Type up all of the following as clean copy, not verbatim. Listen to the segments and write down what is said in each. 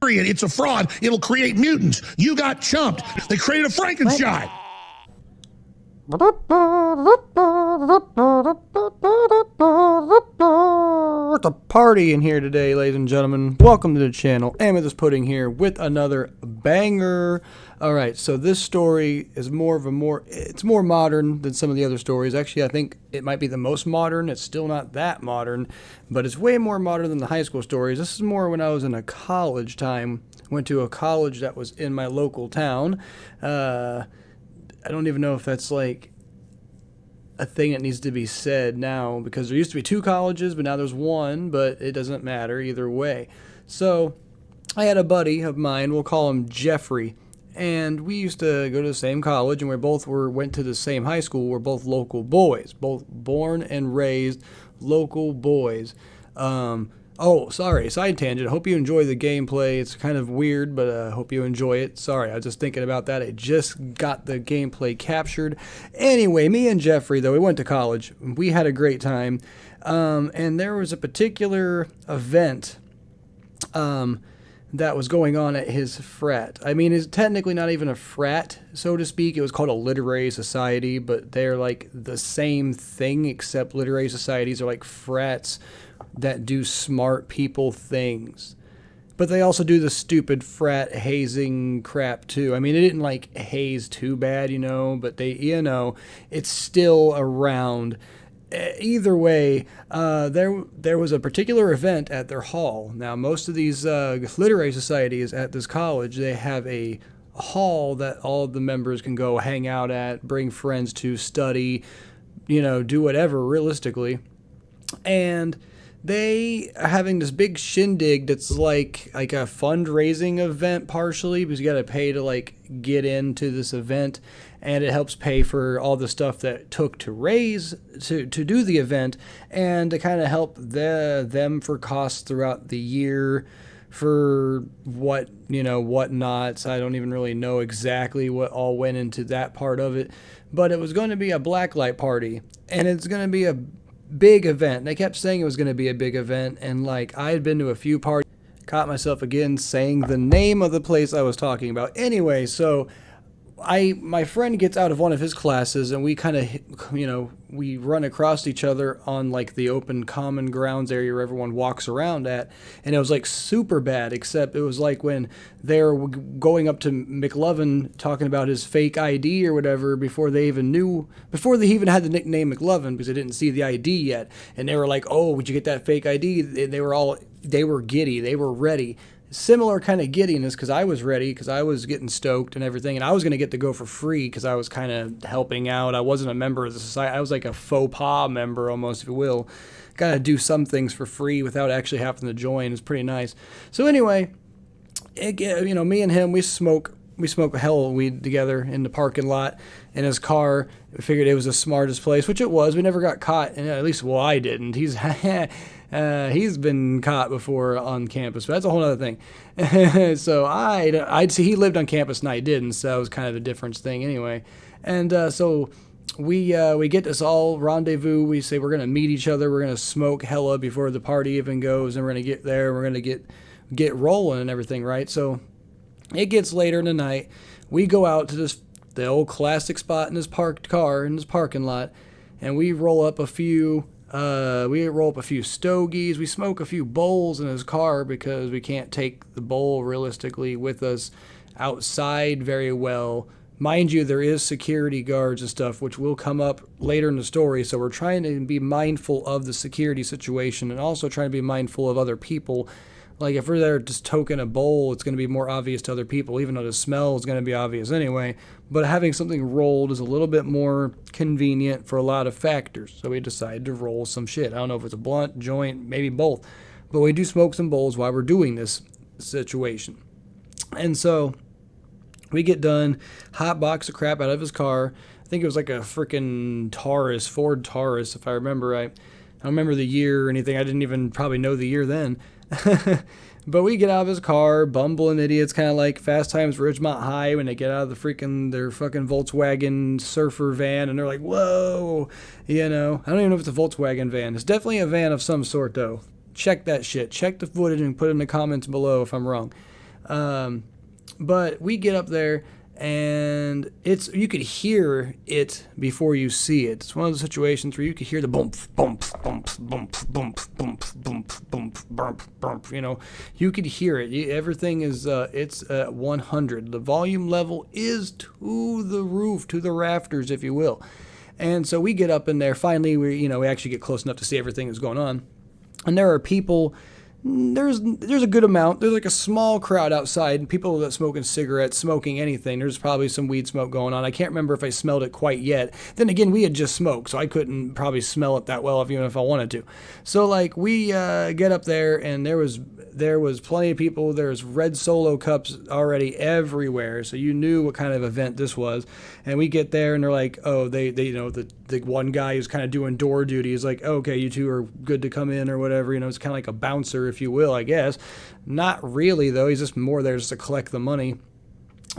Period. It's a fraud. It'll create mutants. You got chumped. They created a Frankenstein. It's a party in here today, ladies and gentlemen. Welcome to the channel. Amethyst Pudding here with another banger. Alright, so this story is it's more modern than some of the other stories. Actually, I think it might be the most modern. It's still not that modern, but it's way more modern than the high school stories. This is more when I was in a college time. Went to a college that was in my local town. I don't even know if that's like a thing that needs to be said now, because there used to be two colleges, but now there's one, but it doesn't matter either way. So I had a buddy of mine, we'll call him Jeffrey, and we used to go to the same college, and we both went to the same high school. We're both local boys, both born and raised local boys. Oh, sorry, side tangent. I hope you enjoy the gameplay. It's kind of weird, but I hope you enjoy it. Sorry, I was just thinking about that. I just got the gameplay captured. Anyway, me and Jeffrey, though, we went to college. We had a great time. And there was a particular event that was going on at his frat. I mean, it's technically not even a frat, so to speak. It was called a literary society, but they're like the same thing, except literary societies are like frats that do smart people things. But they also do the stupid frat hazing crap too. I mean, it didn't like haze too bad, but it's still around. Either way, there was a particular event at their hall. Now, most of these literary societies at this college, they have a hall that all of the members can go hang out at, bring friends to, study, do whatever realistically. And they are having this big shindig that's like a fundraising event partially, because you got to pay to like get into this event, and it helps pay for all the stuff that it took to raise to do the event, and to kind of help them for costs throughout the year for whatnots. I don't even really know exactly what all went into that part of it, but it was going to be a Blacklight party, and it's going to be a big event. They kept saying it was going to be a big event, and like I had been to a few parties, caught myself again saying the name of the place I was talking about. Anyway, so my friend gets out of one of his classes, and we kind of, we run across each other on like the open common grounds area where everyone walks around at, and it was like super bad, except it was like when they're going up to McLovin talking about his fake ID or whatever before they even had the nickname McLovin, because they didn't see the ID yet, and they were like, "Oh, would you get that fake ID?" They were giddy, they were ready. Similar kind of giddiness, because I was ready, because I was getting stoked and everything, and I was going to get to go for free because I was kind of helping out. I wasn't a member of the society. I was like a faux pas member almost, if you will. Got to do some things for free without actually having to join. It's pretty nice. So anyway, me and him, we smoke a hell of weed together in the parking lot in his car. We figured it was the smartest place, which it was. We never got caught, and at least, well, I didn't. He's been caught before on campus, but that's a whole other thing. So I'd see he lived on campus and I didn't, so that was kind of a difference thing anyway. And so we get this all rendezvous. We say we're gonna meet each other. We're gonna smoke hella before the party even goes, and we're gonna get there. We're gonna get rolling and everything, right? So it gets later in the night. We go out to the old classic spot in his parked car in his parking lot, and we roll up a few stogies. We smoke a few bowls in his car because we can't take the bowl realistically with us outside very well. Mind you, there is security guards and stuff, which will come up later in the story, so we're trying to be mindful of the security situation and also trying to be mindful of other people. Like, if we're there just toking a bowl, it's going to be more obvious to other people, even though the smell is going to be obvious anyway. But having something rolled is a little bit more convenient for a lot of factors. So we decided to roll some shit. I don't know if it's a blunt, joint, maybe both. But we do smoke some bowls while we're doing this situation. And so we get done, hotbox the crap out of his car. I think it was like a freaking Taurus, Ford Taurus, if I remember right. I don't remember the year or anything. I didn't even probably know the year then. But we get out of his car, bumbling idiots, kind of like Fast Times Ridgemont High when they get out of their fucking Volkswagen surfer van, and they're like, whoa, I don't even know if it's a Volkswagen van. It's definitely a van of some sort, though. Check that shit. Check the footage and put it in the comments below if I'm wrong. But we get up there, and you could hear it before you see it. It's one of those situations where you could hear the bump, bump, bump, bump, bump, bump, bump, bump, bump, bump. You could hear it. Everything is it's at 100. The volume level is to the roof, to the rafters, if you will. And so we get up in there. Finally, we actually get close enough to see everything that's going on. And there are people. There's a good amount. There's like a small crowd outside, people that smoking cigarettes, smoking anything. There's probably some weed smoke going on. I can't remember if I smelled it quite yet. Then again, we had just smoked, so I couldn't probably smell it that well even if I wanted to. So like we get up there, and there was plenty of people. There's red Solo cups already everywhere, so you knew what kind of event this was. And we get there, and they're like, oh, they the one guy who's kind of doing door duty is like, okay, you two are good to come in or whatever. It's kind of like a bouncer, if you will, I guess. Not really, though. He's just more there just to collect the money.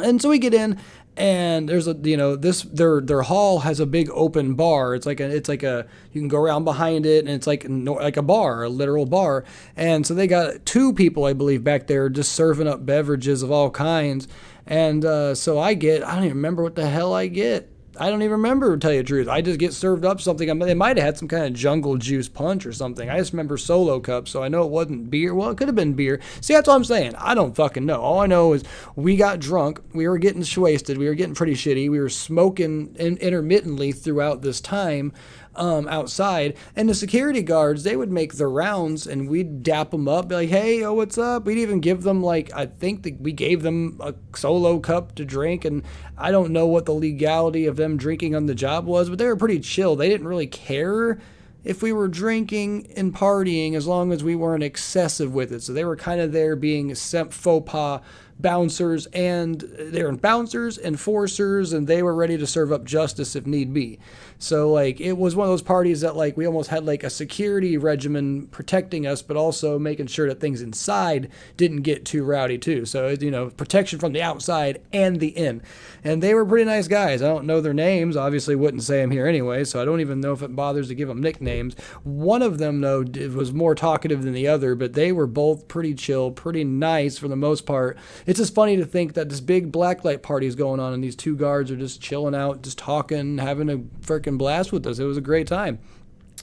And so we get in, and there's their hall has a big open bar. It's like a you can go around behind it, and it's like a bar, a literal bar. And so they got 2 people, I believe, back there just serving up beverages of all kinds. And so I don't even remember what the hell I get. I don't even remember, to tell you the truth. I just get served up something. They might have had some kind of jungle juice punch or something. I just remember Solo cups, so I know it wasn't beer. Well, it could have been beer. See, that's what I'm saying. I don't fucking know. All I know is we got drunk. We were getting wasted. We were getting pretty shitty. We were smoking intermittently throughout this time. Outside, and the security guards, they would make the rounds, and we'd dap them up, be like, hey, oh, what's up? We'd even give them, I think that we gave them a Solo cup to drink, and I don't know what the legality of them drinking on the job was, but they were pretty chill. They didn't really care if we were drinking and partying as long as we weren't excessive with it. So they were kind of there being faux pas bouncers, and they were bouncers, enforcers, and they were ready to serve up justice if need be. So it was one of those parties that we almost had a security regimen protecting us, but also making sure that things inside didn't get too rowdy too. So protection from the outside and the in. And they were pretty nice guys. I don't know their names, obviously wouldn't say them here anyway, so I don't even know if it bothers to give them nicknames. One of them though was more talkative than the other, but they were both pretty chill, pretty nice for the most part. It's just funny to think that this big Blacklight party is going on, and these 2 guards are just chilling out, just talking, having a freaking blast with us. It was a great time.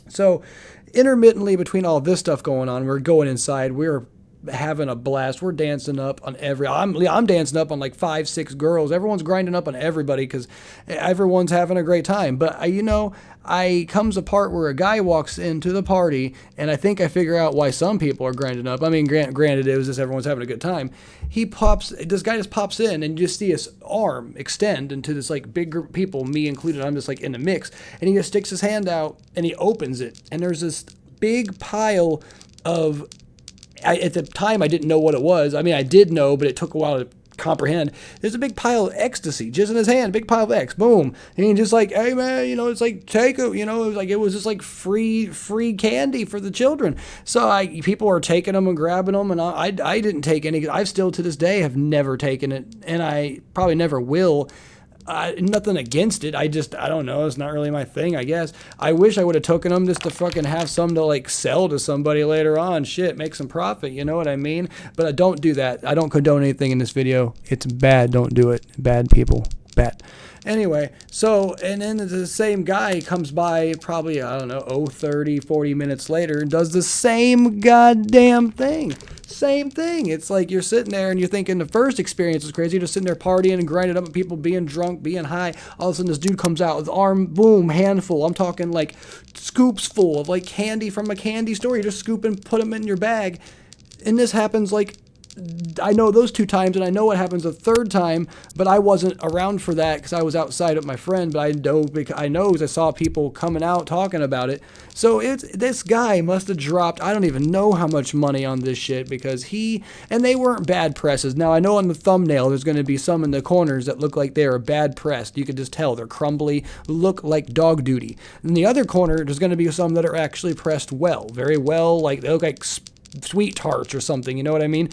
So intermittently between all this stuff going on, we're going inside. We're having a blast. We're dancing up on I'm dancing up on 5, 6 girls. Everyone's grinding up on everybody because everyone's having a great time. But I comes a part where a guy walks into the party, and I think I figure out why some people are grinding up. I mean, granted, it was just everyone's having a good time. This guy just pops in, and you just see his arm extend into this big group of people, me included. I'm just in the mix, and he just sticks his hand out and he opens it, and there's this big pile of. At the time, I didn't know what it was. I mean, I did know, but it took a while to comprehend. There's a big pile of ecstasy just in his hand, big pile of X, boom. And he's just hey man, it's take it, it was just free candy for the children. So people are taking them and grabbing them, and I didn't take any. I still to this day have never taken it, and I probably never will. Nothing against it. I don't know. It's not really my thing, I guess. I wish I would have taken them just to fucking have some to sell to somebody later on. Shit, make some profit. You know what I mean? But I don't do that. I don't condone anything in this video. It's bad. Don't do it. Bad people. Bad. Anyway, so, and then the same guy comes by probably, 30, 40 minutes later and does the same goddamn thing. Same thing. It's you're sitting there and you're thinking the first experience was crazy. You're just sitting there partying and grinding up with people, being drunk, being high. All of a sudden this dude comes out with arm, boom, handful. I'm talking scoops full of candy from a candy store. You just scoop and put them in your bag. And this happens I know those 2 times, and I know what happens a 3rd time, but I wasn't around for that because I was outside with my friend. But I know because I saw people coming out talking about it. So this guy must have dropped, I don't even know how much money on this shit, because and they weren't bad presses. Now I know on the thumbnail there's going to be some in the corners that look like they are bad pressed. You could just tell they're crumbly, look like dog duty. In the other corner there's going to be some that are actually pressed well, very well, they look like sweet tarts or something. You know what I mean?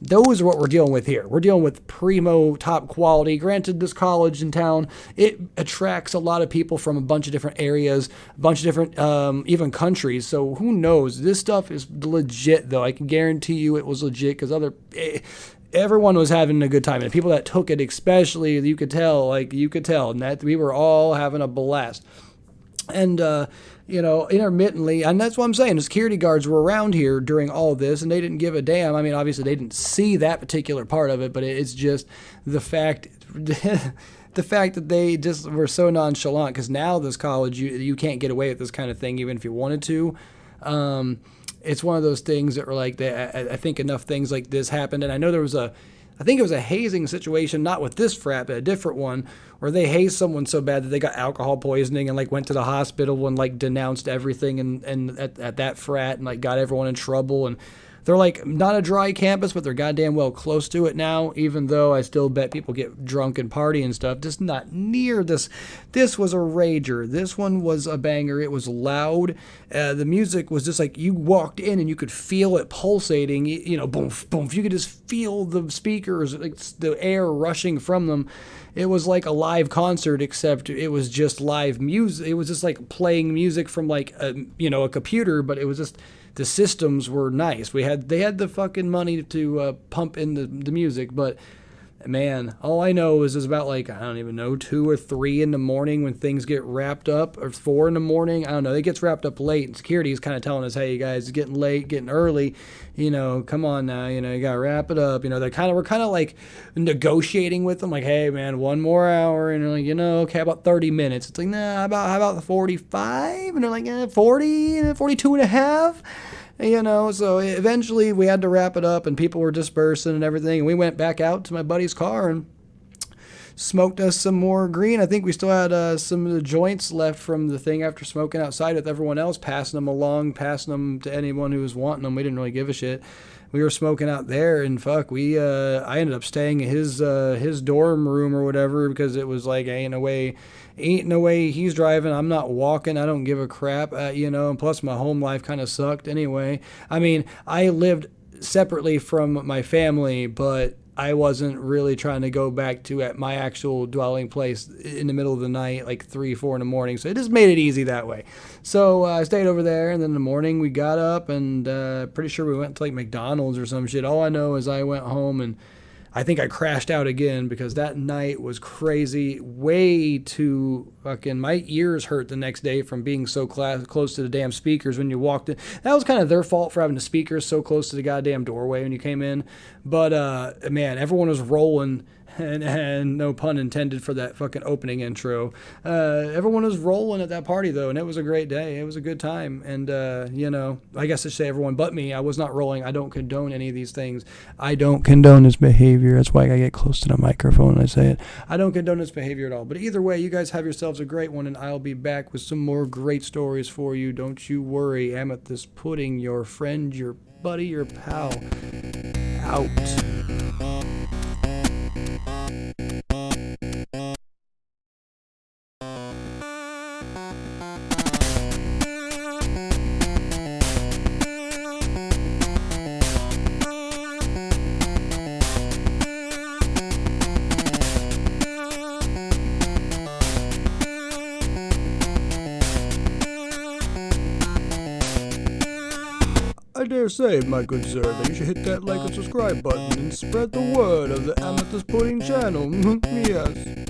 Those are what we're dealing with here. We're dealing with primo top quality. Granted, this college in town, it attracts a lot of people from a bunch of different areas, a bunch of different even countries. So who knows? This stuff is legit, though. I can guarantee you it was legit because everyone was having a good time, and people that took it especially, you could tell, and that we were all having a blast. And intermittently, and that's what I'm saying, the security guards were around here during all of this, and they didn't give a damn. I mean, obviously they didn't see that particular part of it, but it's just the fact the fact that they just were so nonchalant, because now this college, you can't get away with this kind of thing even if you wanted to. It's one of those things that were like, I think enough things like this happened, and I know there was I think it was a hazing situation, not with this frat, but a different one, where they hazed someone so bad that they got alcohol poisoning and like went to the hospital and like denounced everything and at that frat and like got everyone in trouble. And they're like not a dry campus, but they're goddamn well close to it now, even though I still bet people get drunk and party and stuff. Just not near this. This was a rager. This one was a banger. It was loud. The music was just like you walked in and you could feel it pulsating, boom, boom. You could just feel the speakers, like the air rushing from them. It was like a live concert, except it was just live music. It was just like playing music from like a computer, but it was just, the systems were nice. They had the fucking money to pump in the music, but man, all I know is about like, I don't even know, 2 or 3 in the morning when things get wrapped up, or 4 in the morning. I don't know. It gets wrapped up late, and security is kind of telling us, hey, you guys, it's getting late, getting early. Come on now. You got to wrap it up. We're kind of like negotiating with them, like, hey, man, 1 more hour. And they're like, okay, about 30 minutes. It's like, nah, how about 45? And they're like, 40, 42 and a half. So eventually we had to wrap it up, and people were dispersing and everything. And we went back out to my buddy's car and smoked us some more green. I think we still had some of the joints left from the thing after smoking outside with everyone else, passing them along, passing them to anyone who was wanting them. We didn't really give a shit. We were smoking out there, and fuck, I ended up staying in his dorm room or whatever, because it was like, ain't no way he's driving, I'm not walking, I don't give a crap, and plus my home life kind of sucked anyway. I mean, I lived separately from my family, but I wasn't really trying to go back to at my actual dwelling place in the middle of the night, like 3, 4 in the morning. So it just made it easy that way. So I stayed over there, and then in the morning we got up, and pretty sure we went to like McDonald's or some shit. All I know is I went home, and I think I crashed out again, because that night was crazy. Way too fucking, my ears hurt the next day from being so close to the damn speakers when you walked in. That was kind of their fault for having the speakers so close to the goddamn doorway when you came in. But man, everyone was rolling. And no pun intended for that fucking opening intro. Everyone was rolling at that party, though, and it was a great day. It was a good time. And, I guess I should say everyone but me. I was not rolling. I don't condone any of these things. I don't condone this behavior. That's why I get close to the microphone when I say it. I don't condone this behavior at all. But either way, you guys have yourselves a great one, and I'll be back with some more great stories for you. Don't you worry. Amethyst Pudding, your friend, your buddy, your pal, out. I dare say, my good sir, that you should hit that like and subscribe button and spread the word of the Amethyst Pudding channel. Yes.